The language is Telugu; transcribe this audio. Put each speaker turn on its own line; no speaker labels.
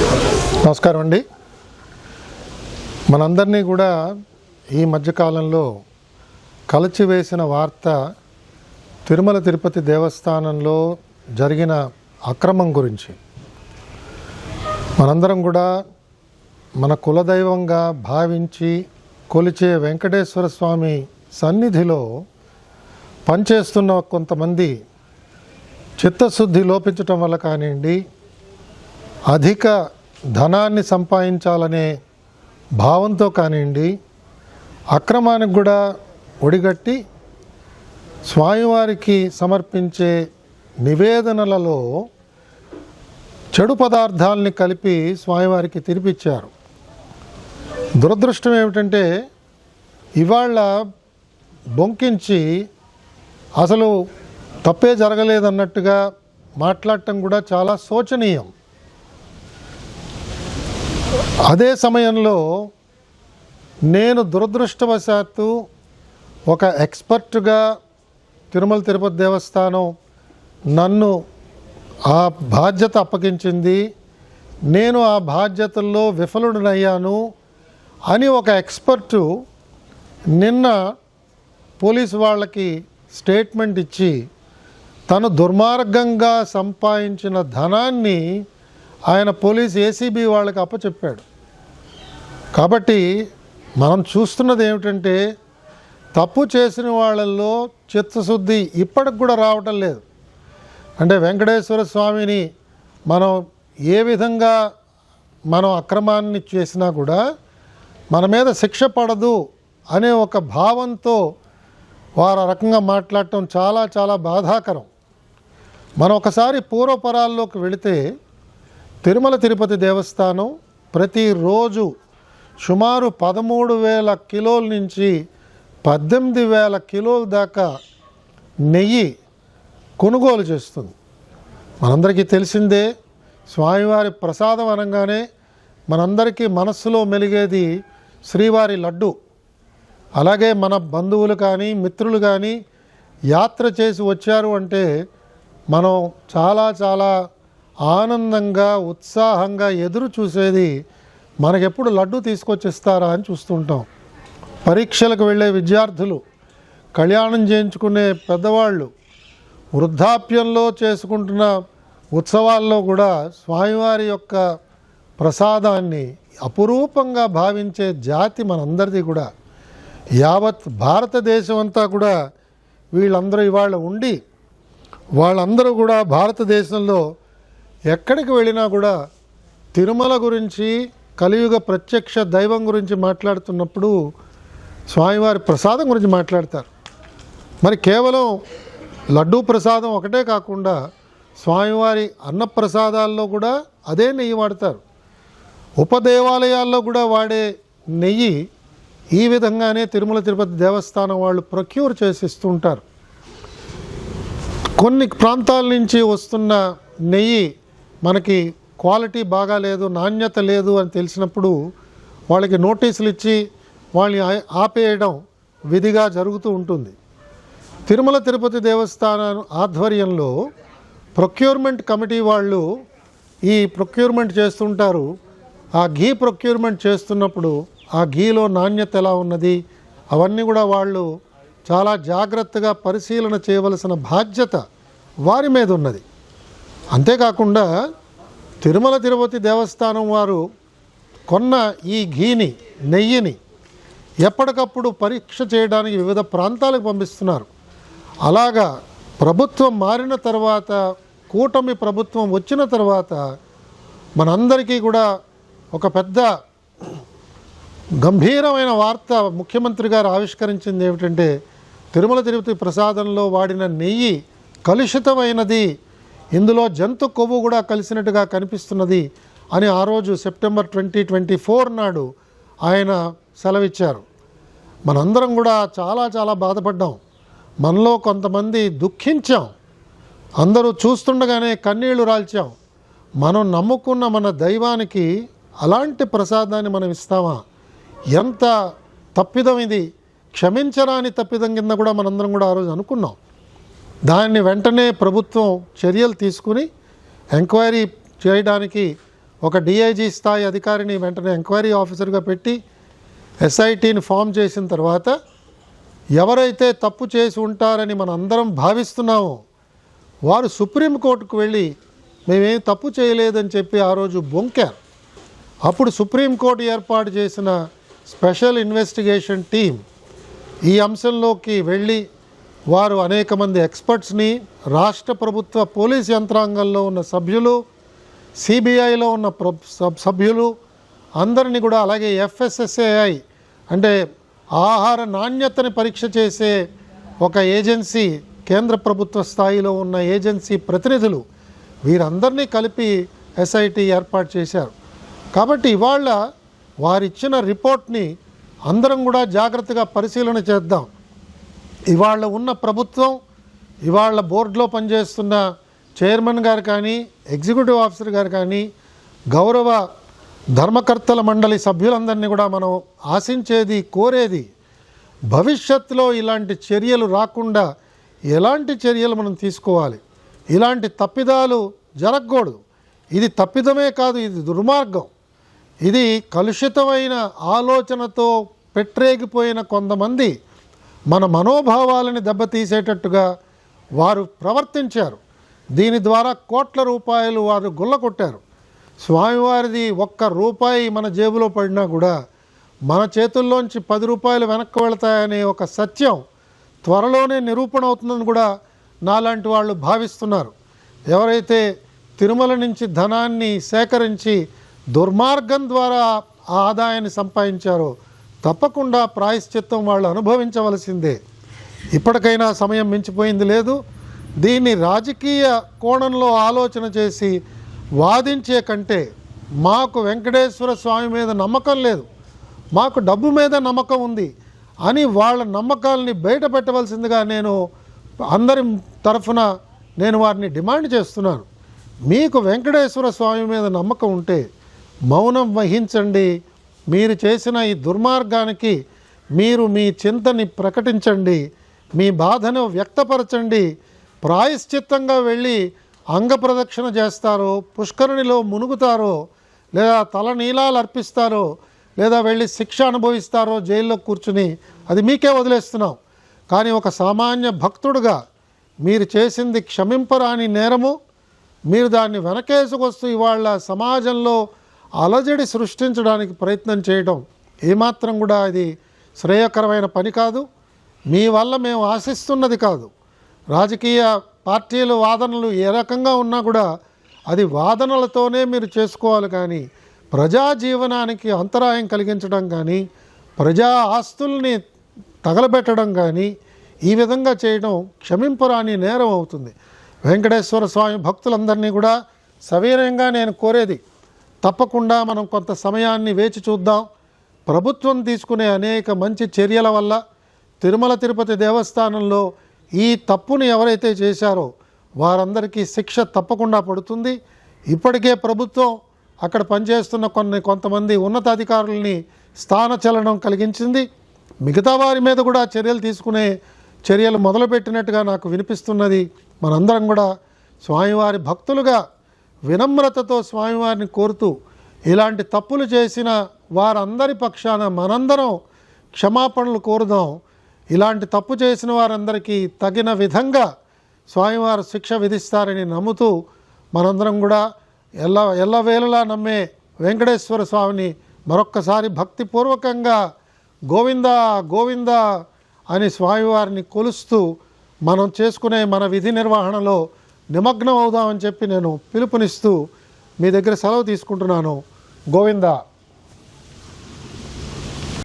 నమస్కారం అండి. మనందరినీ కూడా ఈ మధ్యకాలంలో కలచివేసిన వార్త తిరుమల తిరుపతి దేవస్థానంలో జరిగిన అక్రమం గురించి. మనందరం కూడా మన కులదైవంగా భావించి కొలిచే వెంకటేశ్వర స్వామి సన్నిధిలో పనిచేస్తున్న కొంతమంది చిత్తశుద్ధి లోపించటం వల్ల కానివ్వండి, అధిక ధనాన్ని సంపాదించాలనే భావంతో కానివ్వండి, అక్రమానికి కూడా ఒడిగట్టి స్వామివారికి సమర్పించే నివేదనలలో చెడు పదార్థాలని కలిపి స్వామివారికి తినిపించారు. దురదృష్టం ఏమిటంటే ఇవాళ బొంకించి అసలు తప్పే జరగలేదన్నట్టుగా మాట్లాడటం కూడా చాలా శోచనీయం. అదే సమయంలో నేను దురదృష్టవశాత్తు ఒక ఎక్స్పర్ట్గా తిరుమల తిరుపతి దేవస్థానం నన్ను ఆ బాధ్యత అప్పగించింది, నేను ఆ బాధ్యతల్లో విఫలుడనయ్యాను అని ఒక ఎక్స్పర్టు నిన్న పోలీసు వాళ్ళకి స్టేట్మెంట్ ఇచ్చి తను దుర్మార్గంగా సంపాదించిన ధనాన్ని ఆయన పోలీస్ ఏసీబీ వాళ్ళకి అప్పచెప్పాడు. కాబట్టి మనం చూస్తున్నది ఏమిటంటే తప్పు చేసిన వాళ్ళల్లో చిత్తశుద్ధి ఇప్పటికి కూడా రావటం లేదు. అంటే వెంకటేశ్వర స్వామిని మనం ఏ విధంగా మనం అక్రమాన్ని చేసినా కూడా మన మీద శిక్ష పడదు అనే ఒక భావంతో వారు ఆ రకంగా మాట్లాడటం చాలా చాలా బాధాకరం. మనం ఒకసారి పూర్వపరాల్లోకి వెళితే తిరుమల తిరుపతి దేవస్థానం ప్రతిరోజు సుమారు 13,000 కిలోల నుంచి 18,000 కిలోల దాకా నెయ్యి కొనుగోలు చేస్తుంది. మనందరికీ తెలిసిందే, స్వామివారి ప్రసాదం అనగానే మనందరికీ మనస్సులో మెలిగేది శ్రీవారి లడ్డు. అలాగే మన బంధువులు కానీ మిత్రులు కానీ యాత్ర చేసి వచ్చారు అంటే మనం చాలా చాలా ఆనందంగా ఉత్సాహంగా ఎదురు చూసేది మనకెప్పుడు లడ్డు తీసుకొచ్చిస్తారా అని చూస్తుంటాం. పరీక్షలకు వెళ్ళే విద్యార్థులు, కళ్యాణం చేయించుకునే పెద్దవాళ్ళు, వృద్ధాప్యంలో చేసుకుంటున్న ఉత్సవాల్లో కూడా స్వామివారి యొక్క ప్రసాదాన్ని అపురూపంగా భావించే జాతి మనందరిది కూడా. యావత్ భారతదేశం అంతా కూడా వీళ్ళందరూ ఇవాళ ఉండి వాళ్ళందరూ కూడా భారతదేశంలో ఎక్కడికి వెళ్ళినా కూడా తిరుమల గురించి, కలియుగ ప్రత్యక్ష దైవం గురించి మాట్లాడుతున్నప్పుడు స్వామివారి ప్రసాదం గురించి మాట్లాడతారు. మరి కేవలం లడ్డూ ప్రసాదం ఒకటే కాకుండా స్వామివారి అన్నప్రసాదాల్లో కూడా అదే నెయ్యి వాడతారు. ఉపదేవాలయాల్లో కూడా వాడే నెయ్యి ఈ విధంగానే తిరుమల తిరుపతి దేవస్థానం వాళ్ళు ప్రొక్యూర్ చేసి ఇస్తుంటారు. కొన్ని ప్రాంతాల నుంచి వస్తున్న నెయ్యి మనకి క్వాలిటీ బాగా లేదు, నాణ్యత లేదు అని తెలిసినప్పుడు వాళ్ళకి నోటీసులు ఇచ్చి వాళ్ళని ఆపేయడం విధిగా జరుగుతూ ఉంటుంది. తిరుమల తిరుపతి దేవస్థానం ఆధ్వర్యంలో ప్రొక్యూర్మెంట్ కమిటీ వాళ్ళు ఈ ప్రొక్యూర్మెంట్ చేస్తుంటారు. ఆ ఘీ ప్రొక్యూర్మెంట్ చేస్తున్నప్పుడు ఆ ఘీలో నాణ్యత ఎలా ఉన్నది అవన్నీ కూడా వాళ్ళు చాలా జాగ్రత్తగా పరిశీలన చేయవలసిన బాధ్యత వారి మీద ఉన్నది. అంతేకాకుండా తిరుమల తిరుపతి దేవస్థానం వారు కొన్న ఈ ఘీని, నెయ్యిని ఎప్పటికప్పుడు పరీక్ష చేయడానికి వివిధ ప్రాంతాలకు పంపిస్తున్నారు. అలాగా ప్రభుత్వం మారిన తర్వాత, కూటమి ప్రభుత్వం వచ్చిన తర్వాత మనందరికీ కూడా ఒక పెద్ద గంభీరమైన వార్త ముఖ్యమంత్రి గారు ఆవిష్కరించింది ఏమిటంటే తిరుమల తిరుపతి ప్రసాదంలో వాడిన నెయ్యి కలుషితమైనది, ఇందులో జంతు కొవ్వు కూడా కలిసినట్టుగా కనిపిస్తున్నది అని ఆ రోజు సెప్టెంబర్ 2024 నాడు ఆయన సెలవిచ్చారు. మనందరం కూడా చాలా చాలా బాధపడ్డాం. మనలో కొంతమంది దుఃఖించాం. అందరూ చూస్తుండగానే కన్నీళ్లు రాల్చాం. మనం నమ్ముకున్న మన దైవానికి అలాంటి ప్రసాదాన్ని మనం ఇస్తామా? ఎంత తప్పిదం ఇది! క్షమించరాని తప్పిదం కింద కూడా మనందరం కూడా ఆ రోజు అనుకున్నాం. దాన్ని వెంటనే ప్రభుత్వం చర్యలు తీసుకుని ఎంక్వైరీ చేయడానికి ఒక డిఐజీ స్థాయి అధికారిని వెంటనే ఎంక్వైరీ ఆఫీసర్గా పెట్టి ఎస్ఐటీని ఫామ్ చేసిన తర్వాత ఎవరైతే తప్పు చేసి ఉంటారని మనం అందరం భావిస్తున్నామో వారు సుప్రీంకోర్టుకు వెళ్ళి మేమేం తప్పు చేయలేదని చెప్పి ఆ రోజు బొంకారు. అప్పుడు సుప్రీంకోర్టు ఏర్పాటు చేసిన స్పెషల్ ఇన్వెస్టిగేషన్ టీం ఈ అంశంలోకి వెళ్ళి వారు అనేక మంది ఎక్స్పర్ట్స్ని, రాష్ట్ర ప్రభుత్వ పోలీస్ యంత్రాంగంలో ఉన్న సభ్యులు, సిబిఐలో ఉన్న సభ్యులు అందరినీ కూడా, అలాగే FSSAI అంటే ఆహార నాణ్యతని పరీక్ష చేసే ఒక ఏజెన్సీ, కేంద్ర ప్రభుత్వ స్థాయిలో ఉన్న ఏజెన్సీ ప్రతినిధులు, వీరందరినీ కలిపి SIT ఏర్పాటు చేశారు. కాబట్టి ఇవాళ వారిచ్చిన రిపోర్ట్ని అందరం కూడా జాగ్రత్తగా పరిశీలన చేద్దాం. ఇవాళ ఉన్న ప్రభుత్వం, ఇవాళ బోర్డులో పనిచేస్తున్న చైర్మన్ గారు కానీ, ఎగ్జిక్యూటివ్ ఆఫీసర్ గారు కానీ, గౌరవ ధర్మకర్తల మండలి సభ్యులందరినీ కూడా మనం ఆశించేది, కోరేది, భవిష్యత్తులో ఇలాంటి చర్యలు రాకుండా ఎలాంటి చర్యలు మనం తీసుకోవాలి. ఇలాంటి తప్పిదాలు జరగకూడదు. ఇది తప్పిదమే కాదు, ఇది దుర్మార్గం. ఇది కలుషితమైన ఆలోచనతో పెట్టరేగిపోయిన కొంతమంది మన మనోభావాలని దెబ్బతీసేటట్టుగా వారు ప్రవర్తించారు. దీని ద్వారా కోట్ల రూపాయలు వారు గుల్లకొట్టారు. స్వామివారిది ఒక్క రూపాయి మన జేబులో పడినా కూడా మన చేతుల్లోంచి 10 రూపాయలు వెనక్కి వెళతాయనే ఒక సత్యం త్వరలోనే నిరూపణ అవుతుందని కూడా నాలాంటి వాళ్ళు భావిస్తున్నారు. ఎవరైతే తిరుమల నుంచి ధనాన్ని సేకరించి దుర్మార్గం ద్వారా ఆ ఆదాయాన్ని సంపాదించారో తప్పకుండా ప్రాయశ్చిత్తం వాళ్ళు అనుభవించవలసిందే. ఇప్పటికైనా సమయం మించిపోయింది లేదు. దీన్ని రాజకీయ కోణంలో ఆలోచన చేసి వాదించే కంటే మాకు వెంకటేశ్వర స్వామి మీద నమ్మకం లేదు, మాకు డబ్బు మీద నమ్మకం ఉంది అని వాళ్ళ నమ్మకాలని బయట పెట్టవలసిందిగా నేను అందరి తరఫున నేను వారిని డిమాండ్ చేస్తున్నాను. మీకు వెంకటేశ్వర స్వామి మీద నమ్మకం ఉంటే మౌనం వహించండి. మీరు చేసిన ఈ దుర్మార్గానికి మీరు మీ చింతని ప్రకటించండి, మీ బాధను వ్యక్తపరచండి. ప్రాయశ్చిత్తంగా వెళ్ళి అంగప్రదక్షిణ చేస్తారో, పుష్కరిణిలో మునుగుతారో, లేదా తల నీలాలు అర్పిస్తారో, లేదా వెళ్ళి శిక్ష అనుభవిస్తారో జైల్లో కూర్చుని, అది మీకే వదిలేస్తున్నాం. కానీ ఒక సామాన్య భక్తుడుగా మీరు చేసింది క్షమింపరాని నేరము. మీరు దాన్ని వెనకేసుకొస్తూ ఇవాళ సమాజంలో అలజడి సృష్టించడానికి ప్రయత్నం చేయడం ఏమాత్రం కూడా ఇది శ్రేయకరమైన పని కాదు. మీ వల్ల మేము ఆశిస్తున్నది కాదు. రాజకీయ పార్టీలు వాదనలు ఏ రకంగా ఉన్నా కూడా అది వాదనలతోనే మీరు చేసుకోవాలి. కానీ ప్రజా జీవనానికి అంతరాయం కలిగించడం కానీ, ప్రజా ఆస్తుల్ని తగలబెట్టడం కానీ ఈ విధంగా చేయడం క్షమింపరాని నేరం అవుతుంది. వెంకటేశ్వర స్వామి భక్తులందరినీ కూడా సవినయంగా నేను కోరేది, తప్పకుండా మనం కొంత సమయాన్ని వేచి చూద్దాం. ప్రభుత్వం తీసుకునే అనేక మంచి చర్యల వల్ల తిరుమల తిరుపతి దేవస్థానంలో ఈ తప్పుని ఎవరైతే చేశారో వారందరికీ శిక్ష తప్పకుండా పడుతుంది. ఇప్పటికే ప్రభుత్వం అక్కడ పనిచేస్తున్న కొంతమంది ఉన్నతాధికారుల్ని స్థానచలనం కలిగించింది. మిగతా వారి మీద కూడా చర్యలు మొదలుపెట్టినట్టుగా నాకు వినిపిస్తున్నది. మనందరం కూడా స్వామివారి భక్తులుగా వినమ్రతతో స్వామివారిని కోరుతూ ఇలాంటి తప్పులు చేసిన వారందరి పక్షాన మనందరం క్షమాపణలు కోరుదాం. ఇలాంటి తప్పు చేసిన వారందరికీ తగిన విధంగా స్వామివారు శిక్ష విధిస్తారని నమ్ముతూ మనందరం కూడా ఎల్లవేళలా నమ్మే వెంకటేశ్వర స్వామిని మరొక్కసారి భక్తిపూర్వకంగా గోవిందా గోవిందా అని స్వామివారిని కొలుస్తూ మనం చేసుకునే మన విధి నిర్వహణలో నిమగ్నం అవుదామని చెప్పి నేను పిలుపునిస్తూ మీ దగ్గర సెలవు తీసుకుంటున్నాను. గోవిందా.